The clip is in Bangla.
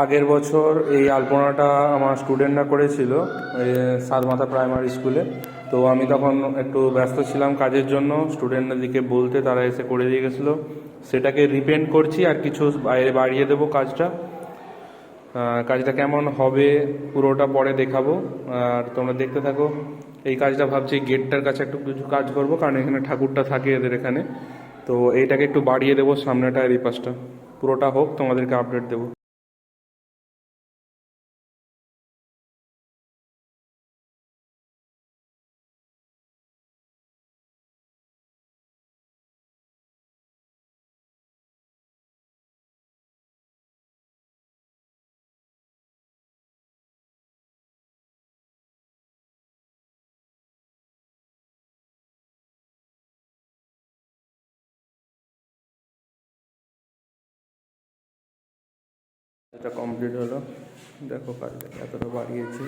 আগের বছর এই আলপনাটা আমার স্টুডেন্টরা করেছিল এই সাতমাথা প্রাইমারি স্কুলে। তো আমি তখন একটু ব্যস্ত ছিলাম কাজের জন্য, স্টুডেন্টদেরকে বলতে তারা এসে করে দিয়ে গেছিলো। সেটাকে রিপেন্ট করছি আর কিছু বাইরে বাড়িয়ে দেবো কাজটা। কাজটা কেমন হবে পুরোটা পরে দেখাবো, আর তোমরা দেখতে থাকো। এই কাজটা ভাবছি গেটটার কাছে একটু কিছু কাজ করব, কারণ এখানে ঠাকুরটা থাকে এদের এখানে। তো এইটাকে একটু বাড়িয়ে দেবো সামনেটা, এই পাশটা পুরোটা হোক, তোমাদেরকে আপডেট দেবো। এটা কমপ্লিট হলো, দেখো কাজটা এতটা বাড়িয়েছি।